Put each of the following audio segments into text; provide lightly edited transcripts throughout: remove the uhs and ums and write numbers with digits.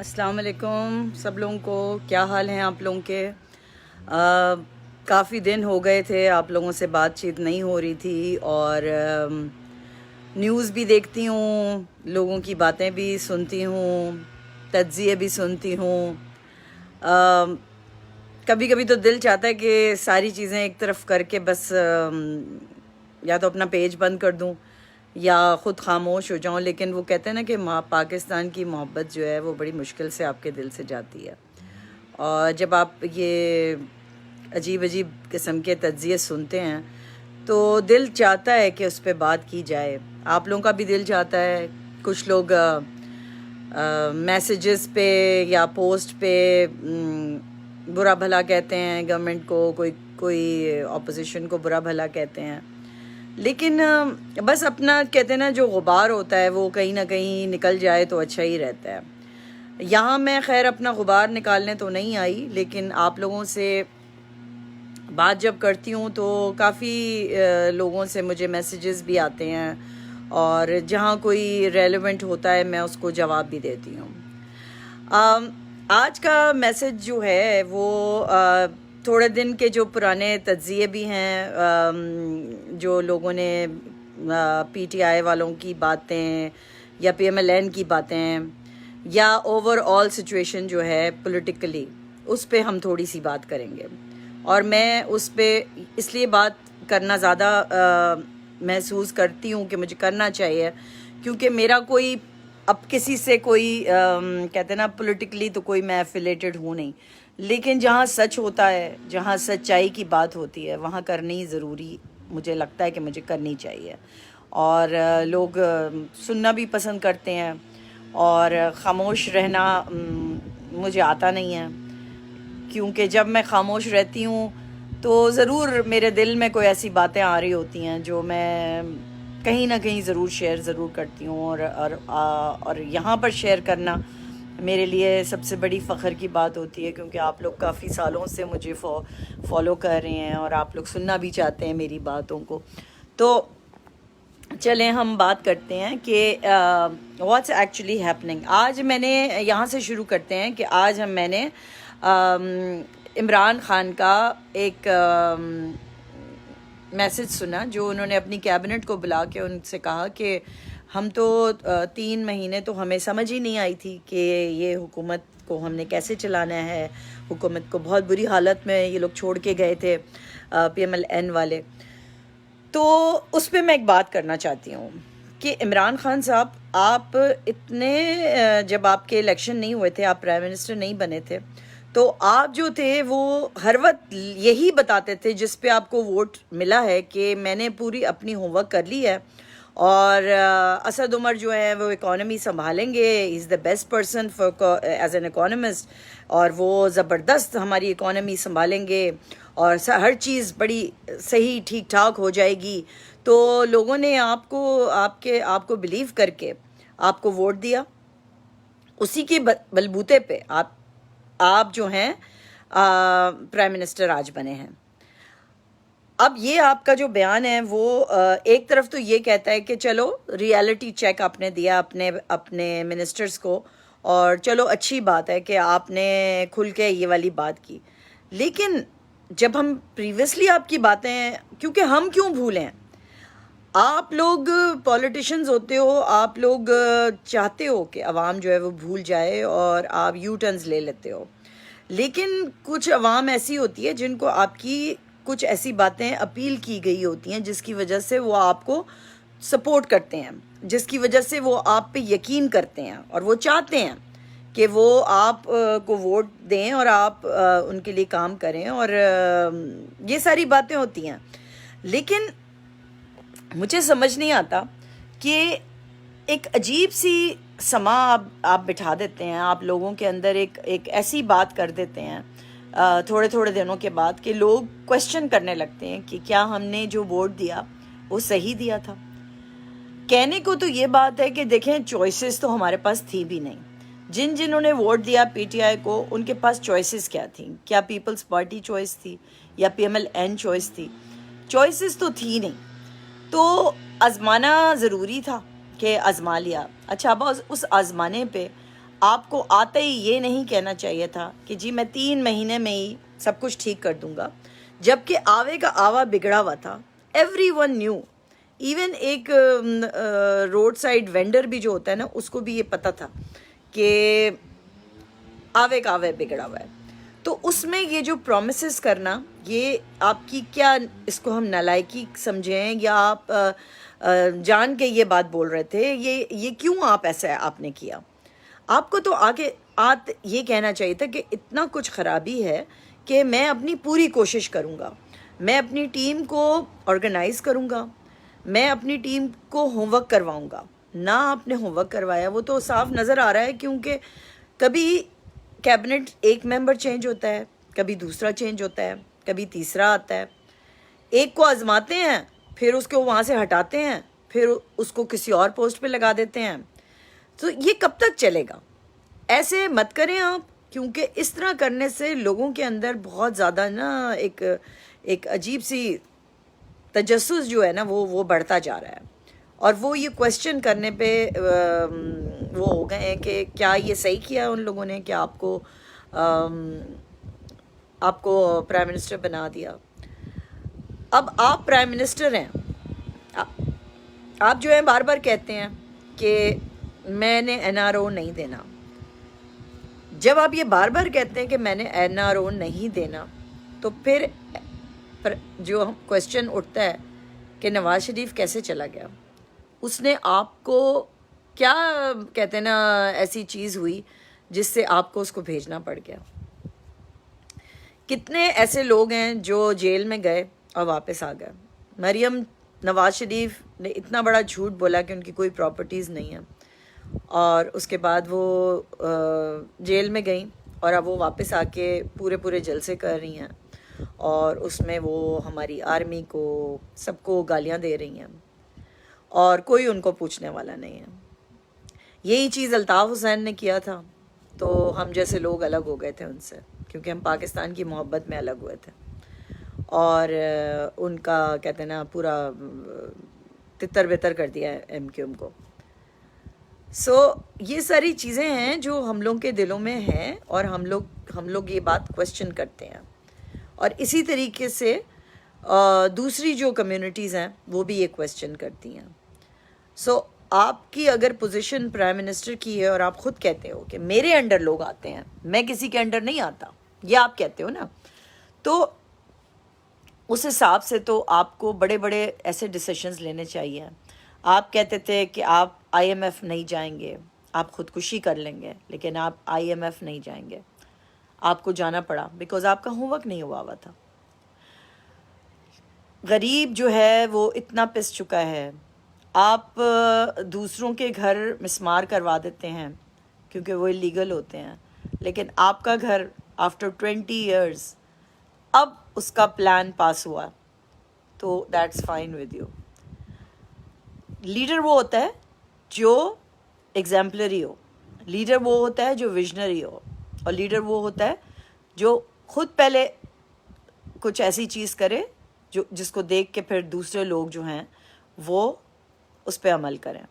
السلام علیکم سب لوگوں کو، کیا حال ہیں آپ لوگوں کے؟ کافی دن ہو گئے تھے آپ لوگوں سے بات چیت نہیں ہو رہی تھی، اور نیوز بھی دیکھتی ہوں، لوگوں کی باتیں بھی سنتی ہوں، تجزیے بھی سنتی ہوں۔ کبھی کبھی تو دل چاہتا ہے کہ ساری چیزیں ایک طرف کر کے بس یا تو اپنا پیج بند کر دوں یا خود خاموش ہو جاؤں، لیکن وہ کہتے ہیں نا کہ پاکستان کی محبت جو ہے وہ بڑی مشکل سے آپ کے دل سے جاتی ہے، اور جب آپ یہ عجیب عجیب قسم کے تجزیے سنتے ہیں تو دل چاہتا ہے کہ اس پہ بات کی جائے۔ آپ لوگوں کا بھی دل چاہتا ہے، کچھ لوگ میسیجز پہ یا پوسٹ پہ برا بھلا کہتے ہیں گورنمنٹ کو، کوئی اپوزیشن کو برا بھلا کہتے ہیں، لیکن بس اپنا کہتے ہیں نا جو غبار ہوتا ہے وہ کہیں نہ کہیں نکل جائے تو اچھا ہی رہتا ہے۔ یہاں میں خیر اپنا غبار نکالنے تو نہیں آئی، لیکن آپ لوگوں سے بات جب کرتی ہوں تو کافی لوگوں سے مجھے میسیجز بھی آتے ہیں، اور جہاں کوئی ریلیونٹ ہوتا ہے میں اس کو جواب بھی دیتی ہوں۔ آج کا میسج جو ہے وہ تھوڑے دن کے جو پرانے تجزیے بھی ہیں، جو لوگوں نے پی ٹی آئی والوں کی باتیں یا پی ایم ایل این کی باتیں یا اوور آل سچویشن جو ہے پولیٹیکلی، اس پہ ہم تھوڑی سی بات کریں گے۔ اور میں اس پہ اس لیے بات کرنا زیادہ محسوس کرتی ہوں کہ مجھے کرنا چاہیے، کیونکہ میرا کوئی اب کسی سے کوئی کہتے ہیں نا پولیٹیکلی تو کوئی میں ایفیلیٹڈ ہوں نہیں، لیکن جہاں سچ ہوتا ہے، جہاں سچائی کی بات ہوتی ہے، وہاں کرنی ضروری مجھے لگتا ہے کہ مجھے کرنی چاہیے۔ اور لوگ سننا بھی پسند کرتے ہیں، اور خاموش رہنا مجھے آتا نہیں ہے، کیونکہ جب میں خاموش رہتی ہوں تو ضرور میرے دل میں کوئی ایسی باتیں آ رہی ہوتی ہیں جو میں کہیں نہ کہیں ضرور شیئر ضرور کرتی ہوں، اور یہاں پر شیئر کرنا میرے لیے سب سے بڑی فخر کی بات ہوتی ہے، کیونکہ آپ لوگ کافی سالوں سے مجھے فالو کر رہے ہیں اور آپ لوگ سننا بھی چاہتے ہیں میری باتوں کو۔ تو چلیں ہم بات کرتے ہیں کہ واٹس ایکچولی ہیپننگ۔ آج میں نے یہاں سے شروع کرتے ہیں کہ آج میں نے عمران خان کا ایک میسج سنا، جو انہوں نے اپنی کیبنٹ کو بلا کے ان سے کہا کہ ہم تو 3 مہینے تو ہمیں سمجھ ہی نہیں آئی تھی کہ یہ حکومت کو ہم نے کیسے چلانا ہے، حکومت کو بہت بری حالت میں یہ لوگ چھوڑ کے گئے تھے پی ایم ایل این والے۔ تو اس پہ میں ایک بات کرنا چاہتی ہوں کہ عمران خان صاحب، آپ اتنے جب آپ کے الیکشن نہیں ہوئے تھے، آپ پرائم منسٹر نہیں بنے تھے، تو آپ جو تھے وہ ہر وقت یہی بتاتے تھے جس پہ آپ کو ووٹ ملا ہے کہ میں نے پوری اپنی ہوم ورک کر لی ہے، اور اسد عمر جو ہے وہ اکانومی سنبھالیں گے، is the best person as an economist, اور وہ زبردست ہماری اکانومی سنبھالیں گے، اور ہر چیز بڑی صحیح ٹھیک ٹھاک ہو جائے گی۔ تو لوگوں نے آپ کو بلیو کر کے آپ کو ووٹ دیا، اسی کے بلبوتے پہ آپ جو ہیں پرائم منسٹر آج بنے ہیں۔ اب یہ آپ کا جو بیان ہے وہ ایک طرف تو یہ کہتا ہے کہ چلو ریالٹی چیک آپ نے دیا اپنے منسٹرز کو، اور چلو اچھی بات ہے کہ آپ نے کھل کے یہ والی بات کی، لیکن جب ہم پریویسلی آپ کی باتیں، کیونکہ ہم کیوں بھولیں، آپ لوگ پولیٹیشنز ہوتے ہو، آپ لوگ چاہتے ہو کہ عوام جو ہے وہ بھول جائے اور آپ یو ٹرنز لے لیتے ہو، لیکن کچھ عوام ایسی ہوتی ہے جن کو آپ کی کچھ ایسی باتیں اپیل کی گئی ہوتی ہیں جس کی وجہ سے وہ آپ کو سپورٹ کرتے ہیں، جس کی وجہ سے وہ آپ پہ یقین کرتے ہیں، اور وہ چاہتے ہیں کہ وہ آپ کو ووٹ دیں اور آپ ان کے لیے کام کریں، اور یہ ساری باتیں ہوتی ہیں۔ لیکن مجھے سمجھ نہیں آتا کہ ایک عجیب سی سما آپ بٹھا دیتے ہیں، آپ لوگوں کے اندر ایک ایسی بات کر دیتے ہیں تھوڑے تھوڑے دنوں کے بعد کہ لوگ کوشچن کرنے لگتے ہیں کہ کیا ہم نے جو ووٹ دیا وہ صحیح دیا تھا۔ کہنے کو تو یہ بات ہے کہ دیکھیں چوائسز تو ہمارے پاس تھی بھی نہیں، جنہوں نے ووٹ دیا پی ٹی آئی کو ان کے پاس چوائسز کیا تھیں؟ کیا پیپلز پارٹی چوائس تھی یا P M L N choice تھی؟ چوائسز تو تھی نہیں، تو آزمانا ضروری تھا کہ آزما لیا۔ اچھا اب اس آزمانے پہ آپ کو آتے ہی یہ نہیں کہنا چاہیے تھا کہ جی میں 3 مہینے میں ہی سب کچھ ٹھیک کر دوں گا، جبکہ آوے کا آوا بگڑا ہوا تھا. ایوری ون نیو، ایون ایک روڈ سائڈ وینڈر بھی جو ہوتا ہے نا، اس کو بھی یہ پتہ تھا کہ آوے کا آوے بگڑا ہوا ہے. تو اس میں یہ جو پرومسز کرنا، یہ آپ کی کیا اس کو ہم نالائکی سمجھیں یا آپ جان کے یہ بات بول رہے تھے؟ یہ کیوں آپ ایسا آپ نے کیا؟ آپ کو تو آگے یہ کہنا چاہیے تھا کہ اتنا کچھ خرابی ہے کہ میں اپنی پوری کوشش کروں گا، میں اپنی ٹیم کو آرگنائز کروں گا، میں اپنی ٹیم کو ہوم ورک کرواؤں گا. نہ آپ نے ہوم ورک کروایا، وہ تو صاف نظر آ رہا ہے، کیونکہ کبھی کیبنٹ ایک ممبر چینج ہوتا ہے، کبھی دوسرا چینج ہوتا ہے، کبھی تیسرا آتا ہے. ایک کو آزماتے ہیں، پھر اس کو وہاں سے ہٹاتے ہیں، پھر اس کو کسی اور پوسٹ پہ لگا دیتے ہیں. تو یہ کب تک چلے گا؟ ایسے مت کریں آپ، کیونکہ اس طرح کرنے سے لوگوں کے اندر بہت زیادہ نا ایک عجیب سی تجسس جو ہے نا وہ بڑھتا جا رہا ہے. اور وہ یہ کویسچن کرنے پہ وہ ہو گئے ہیں کہ کیا یہ صحیح کیا ان لوگوں نے کہ آپ کو پرائم منسٹر بنا دیا. اب آپ پرائم منسٹر ہیں، آپ جو ہے بار بار کہتے ہیں کہ میں نے NRO نہیں دینا. جب آپ یہ بار بار کہتے ہیں کہ میں نے NRO نہیں دینا، تو پھر جو کویسچن اٹھتا ہے کہ نواز شریف کیسے چلا گیا؟ اس نے آپ کو کیا کہتے ہیں نا ایسی چیز ہوئی جس سے آپ کو اس کو بھیجنا پڑ گیا؟ کتنے ایسے لوگ ہیں جو جیل میں گئے اور واپس آ گئے. مریم نواز شریف نے اتنا بڑا جھوٹ بولا کہ ان کی کوئی پراپرٹیز نہیں ہیں، اور اس کے بعد وہ جیل میں گئیں، اور اب وہ واپس آ کے پورے جلسے کر رہی ہیں، اور اس میں وہ ہماری آرمی کو سب کو گالیاں دے رہی ہیں، اور کوئی ان کو پوچھنے والا نہیں ہے. یہی چیز الطاف حسین نے کیا تھا، تو ہم جیسے لوگ الگ ہو گئے تھے ان سے، کیونکہ ہم پاکستان کی محبت میں الگ ہوئے تھے، اور ان کا کہتے ہیں نا پورا تتر بتر کر دیا ہے MQM کو. سو یہ ساری چیزیں ہیں جو ہم لوگ کے دلوں میں ہیں، اور ہم لوگ یہ بات کویسچن کرتے ہیں. اور اسی طریقے سے دوسری جو کمیونٹیز ہیں وہ بھی یہ کویسچن کرتی ہیں. سو آپ کی اگر پوزیشن پرائم منسٹر کی ہے، اور آپ خود کہتے ہو کہ میرے انڈر لوگ آتے ہیں، میں کسی کے انڈر نہیں آتا، یہ آپ کہتے ہو نا، تو اس حساب سے تو آپ کو بڑے ایسے ڈیسیشنز لینے چاہیے. آپ کہتے تھے کہ آپ IMF نہیں جائیں گے، آپ خودکشی کر لیں گے، لیکن آپ IMF نہیں جائیں گے. آپ کو جانا پڑا بیکاز آپ کا ہوم ورک نہیں ہوا تھا. غریب جو ہے وہ اتنا پس چکا ہے. آپ دوسروں کے گھر مسمار کروا دیتے ہیں کیونکہ وہ لیگل ہوتے ہیں، لیکن آپ کا گھر آفٹر 20 ایئرز اب اس کا پلان پاس ہوا، تو that's fine with you. Leader وہ ہوتا ہے جو ایگزامپلری ہو، لیڈر وہ ہوتا ہے جو ویژنری ہو، اور لیڈر وہ ہوتا ہے جو خود پہلے کچھ ایسی چیز کرے جس کو دیکھ کے پھر دوسرے لوگ جو ہیں وہ اس پہ عمل کریں.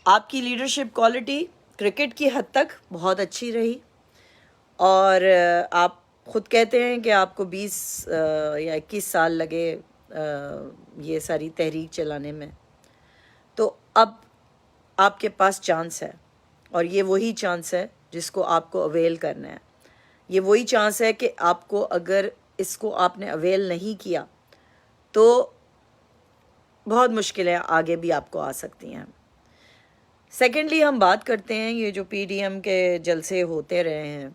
آپ کی لیڈرشپ کوالٹی کرکٹ کی حد تک بہت اچھی رہی، اور آپ خود کہتے ہیں کہ آپ کو 20 یا 21 سال لگے یہ ساری تحریک چلانے میں. تو اب آپ کے پاس چانس ہے، اور یہ وہی چانس ہے جس کو آپ کو اویل کرنا ہے. یہ وہی چانس ہے کہ آپ کو اگر اس کو آپ نے اویل نہیں کیا تو بہت مشکلیں آگے بھی آپ کو آ سکتی ہیں. سیکنڈلی ہم بات کرتے ہیں یہ جو PDM کے جلسے ہوتے رہے ہیں،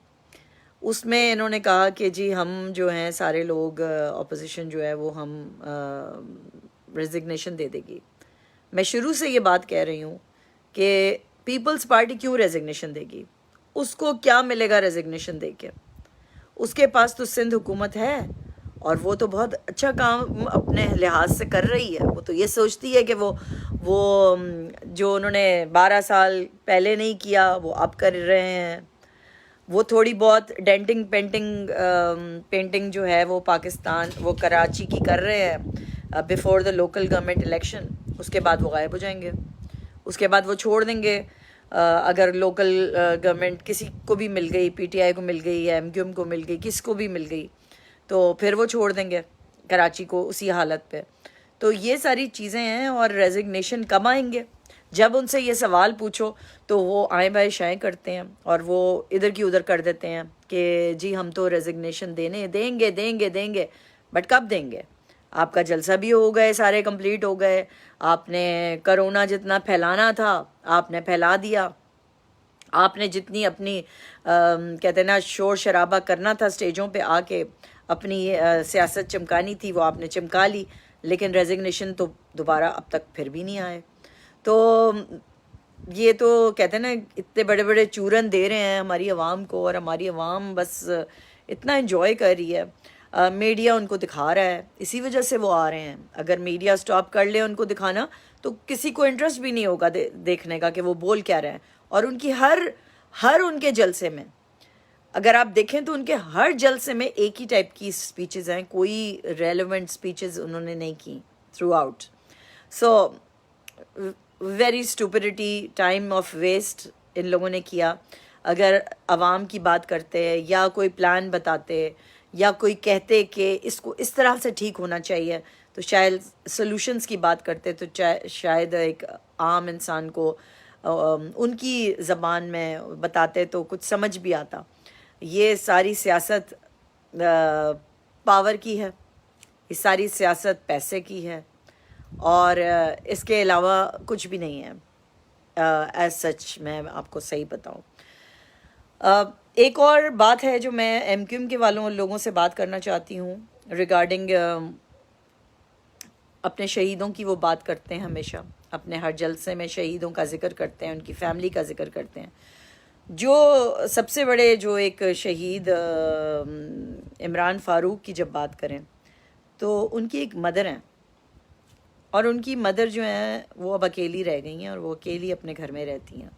اس میں انہوں نے کہا کہ جی ہم جو ہیں سارے لوگ اپوزیشن جو ہے وہ ہم ریزگنیشن دے دے گی. میں شروع سے یہ بات کہہ رہی ہوں کہ پیپلز پارٹی کیوں ریزگنیشن دے گی؟ اس کو کیا ملے گا ریزگنیشن دے کے؟ اس کے پاس تو سندھ حکومت ہے، اور وہ تو بہت اچھا کام اپنے لحاظ سے کر رہی ہے. وہ تو یہ سوچتی ہے کہ وہ جو انہوں نے 12 سال پہلے نہیں کیا وہ اب کر رہے ہیں. وہ تھوڑی بہت ڈینٹنگ پینٹنگ جو ہے وہ پاکستان وہ کراچی کی کر رہے ہیں before the local government election. اس کے بعد وہ غائب ہو جائیں گے، اس کے بعد وہ چھوڑ دیں گے اگر لوکل گورنمنٹ کسی کو بھی مل گئی، پی ٹی آئی کو مل گئی یا ایم کیو ایم کو مل گئی، کس کو بھی مل گئی، تو پھر وہ چھوڑ دیں گے کراچی کو اسی حالت پہ. تو یہ ساری چیزیں ہیں. اور ریزگنیشن کب آئیں گے؟ جب ان سے یہ سوال پوچھو تو وہ آئیں بائیں شائیں کرتے ہیں اور وہ ادھر کی ادھر کر دیتے ہیں کہ جی ہم تو ریزگنیشن دیں گے. بٹ کب دیں گے؟ آپ کا جلسہ بھی ہو گئے، سارے کمپلیٹ ہو گئے، آپ نے کرونا جتنا پھیلانا تھا آپ نے پھیلا دیا، آپ نے جتنی اپنی کہتے ہیں نا شور شرابہ کرنا تھا اسٹیجوں پہ آ کے، اپنی سیاست چمکانی تھی وہ آپ نے چمکا لی، لیکن ریزگنیشن تو دوبارہ اب تک پھر بھی نہیں آئے. تو یہ تو کہتے ہیں نا اتنے بڑے بڑے چورن دے رہے ہیں ہماری عوام کو، اور ہماری عوام بس اتنا انجوائے کر رہی ہے. میڈیا ان کو دکھا رہا ہے، اسی وجہ سے وہ آ رہے ہیں. اگر میڈیا سٹاپ کر لے ان کو دکھانا تو کسی کو انٹرسٹ بھی نہیں ہوگا دیکھنے کا کہ وہ بول کیا رہے ہیں. اور ان کی ہر ان کے جلسے میں اگر آپ دیکھیں تو ان کے ہر جلسے میں ایک ہی ٹائپ کی سپیچز ہیں، کوئی ریلیونٹ سپیچز انہوں نے نہیں کی throw out. So very stupidity, time of waste ان لوگوں نے کیا. اگر عوام کی بات کرتے یا کوئی پلان بتاتے یا کوئی کہتے کہ اس کو اس طرح سے ٹھیک ہونا چاہیے تو شاید سلوشنز کی بات کرتے تو شاید ایک عام انسان کو ان کی زبان میں بتاتے تو کچھ سمجھ بھی آتا. یہ ساری سیاست پاور کی ہے، یہ ساری سیاست پیسے کی ہے، اور اس کے علاوہ کچھ بھی نہیں ہے ایز سچ. میں آپ کو صحیح بتاؤں، ایک اور بات ہے جو میں ایم کیو ایم کے لوگوں سے بات کرنا چاہتی ہوں ریگارڈنگ اپنے شہیدوں کی. وہ بات کرتے ہیں ہمیشہ اپنے ہر جلسے میں، شہیدوں کا ذکر کرتے ہیں، ان کی فیملی کا ذکر کرتے ہیں. جو سب سے بڑے جو ایک شہید عمران فاروق کی جب بات کریں تو ان کی ایک مدر ہیں، اور ان کی مدر جو ہیں وہ اب اکیلی رہ گئی ہیں اور وہ اکیلی اپنے گھر میں رہتی ہیں.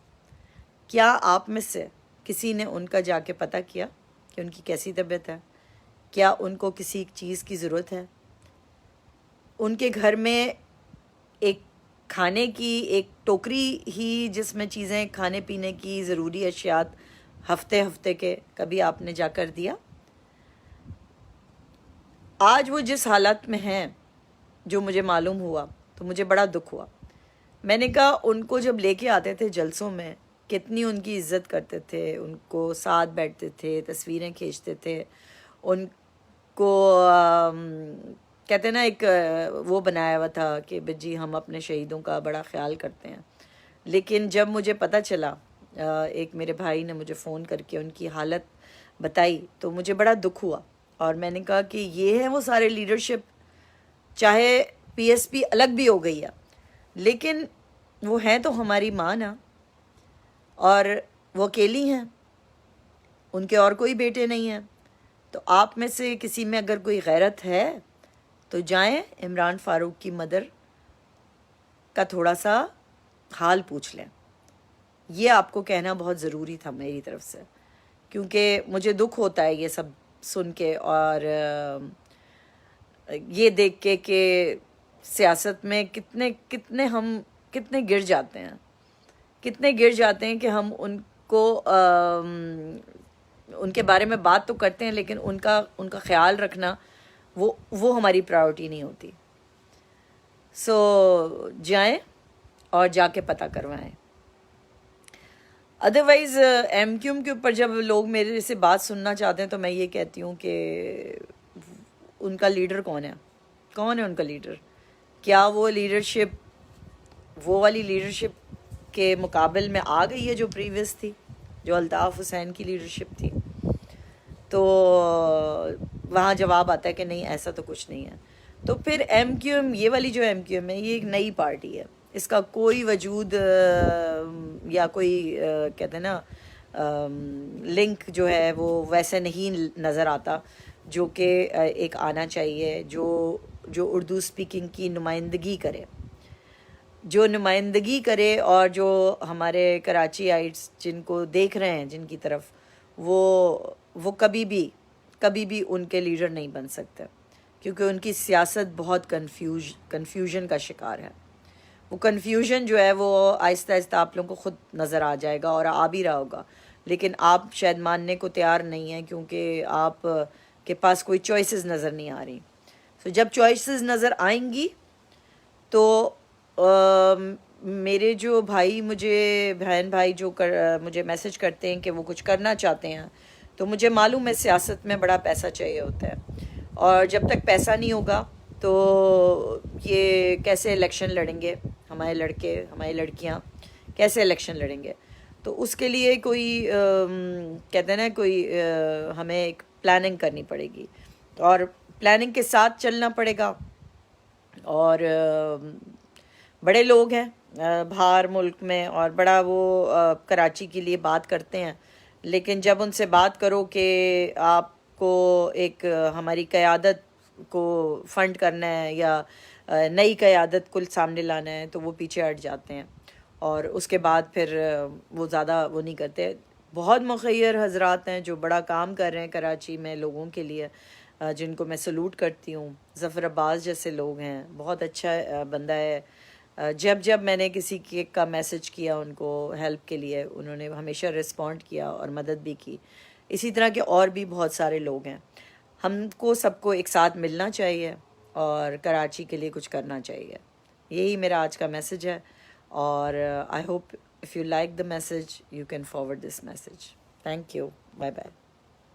کیا آپ میں سے کسی نے ان کا جا کے پتہ کیا کہ ان کی کیسی طبیعت ہے؟ کیا ان کو کسی چیز کی ضرورت ہے؟ ان کے گھر میں ایک کھانے کی ایک ٹوکری ہی جس میں چیزیں کھانے پینے کی ضروری اشیاء ہفتے کے کبھی آپ نے جا کر دیا؟ آج وہ جس حالت میں ہیں جو مجھے معلوم ہوا تو مجھے بڑا دکھ ہوا. میں نے کہا ان کو جب لے کے آتے تھے جلسوں میں کتنی ان کی عزت کرتے تھے، ان کو ساتھ بیٹھتے تھے، تصویریں کھینچتے تھے، ان کو کہتے ہیں نا ایک وہ بنایا ہوا تھا کہ جی ہم اپنے شہیدوں کا بڑا خیال کرتے ہیں. لیکن جب مجھے پتہ چلا، ایک میرے بھائی نے مجھے فون کر کے ان کی حالت بتائی تو مجھے بڑا دکھ ہوا. اور میں نے کہا کہ یہ ہے وہ سارے لیڈرشپ. چاہے پی ایس پی الگ بھی ہو گئی ہے لیکن وہ ہیں تو ہماری ماں نا، اور وہ اکیلی ہیں، ان کے اور کوئی بیٹے نہیں ہیں. تو آپ میں سے کسی میں اگر کوئی غیرت ہے تو جائیں عمران فاروق کی مدر کا تھوڑا سا حال پوچھ لیں. یہ آپ کو کہنا بہت ضروری تھا میری طرف سے، کیونکہ مجھے دکھ ہوتا ہے یہ سب سن کے، اور یہ دیکھ کے کہ سیاست میں کتنے ہم کتنے گر جاتے ہیں کہ ہم ان کو ان کے بارے میں بات تو کرتے ہیں لیکن ان کا خیال رکھنا وہ ہماری پرائورٹی نہیں ہوتی. سو جائیں اور جا کے پتہ کروائیں. ادروائز ایم کیو ایم کے اوپر جب لوگ میرے سے بات سننا چاہتے ہیں تو میں یہ کہتی ہوں کہ ان کا لیڈر کون ہے ان کا لیڈر؟ کیا وہ لیڈرشپ وہ والی لیڈرشپ کے مقابل میں آ گئی ہے جو پریویس تھی، جو الطاف حسین کی لیڈرشپ تھی؟ تو وہاں جواب آتا ہے کہ نہیں، ایسا تو کچھ نہیں ہے. تو پھر ایم کیو ایم، یہ والی جو ایم کیو ایم ہے، یہ ایک نئی پارٹی ہے. اس کا کوئی وجود یا کوئی کہتے ہیں نا لنک جو ہے وہ ویسے نہیں نظر آتا جو کہ ایک آنا چاہیے، جو اردو سپیکنگ کی نمائندگی کرے اور جو ہمارے کراچی آئٹس جن کو دیکھ رہے ہیں جن کی طرف، وہ کبھی بھی ان کے لیڈر نہیں بن سکتے، کیونکہ ان کی سیاست بہت کنفیوژن کا شکار ہے. وہ کنفیوژن جو ہے وہ آہستہ آہستہ آپ لوگوں کو خود نظر آ جائے گا اور آ بھی رہا ہوگا، لیکن آپ شاید ماننے کو تیار نہیں ہیں کیونکہ آپ کے پاس کوئی چوائسیز نظر نہیں آ رہی. سو جب چوائسیز نظر آئیں گی تو میرے جو بھائی مجھے بہن بھائی جو مجھے میسج کرتے ہیں کہ وہ کچھ کرنا چاہتے ہیں، تو مجھے معلوم ہے سیاست میں بڑا پیسہ چاہیے ہوتا ہے، اور جب تک پیسہ نہیں ہوگا تو یہ کیسے الیکشن لڑیں گے ہمارے لڑکے ہماری لڑکیاں، کیسے الیکشن لڑیں گے؟ تو اس کے لیے کوئی کہتے ہیں نا کوئی ہمیں ایک پلاننگ کرنی پڑے گی، اور پلاننگ کے ساتھ چلنا پڑے گا. اور بڑے لوگ ہیں باہر ملک میں، اور بڑا وہ کراچی کے لیے بات کرتے ہیں، لیکن جب ان سے بات کرو کہ آپ کو ایک ہماری قیادت کو فنڈ کرنا ہے یا نئی قیادت کو سامنے لانا ہے، تو وہ پیچھے ہٹ جاتے ہیں، اور اس کے بعد پھر وہ زیادہ وہ نہیں کرتے. بہت مخیر حضرات ہیں جو بڑا کام کر رہے ہیں کراچی میں لوگوں کے لیے، جن کو میں سلوٹ کرتی ہوں. ظفر عباس جیسے لوگ ہیں، بہت اچھا بندہ ہے. جب میں نے کسی کا میسج کیا ان کو ہیلپ کے لیے، انہوں نے ہمیشہ رسپونڈ کیا اور مدد بھی کی. اسی طرح کے اور بھی بہت سارے لوگ ہیں. ہم کو سب کو ایک ساتھ ملنا چاہیے اور کراچی کے لیے کچھ کرنا چاہیے. یہی میرا آج کا میسج ہے، اور I hope if you like the message you can forward this message. Thank you. Bye bye.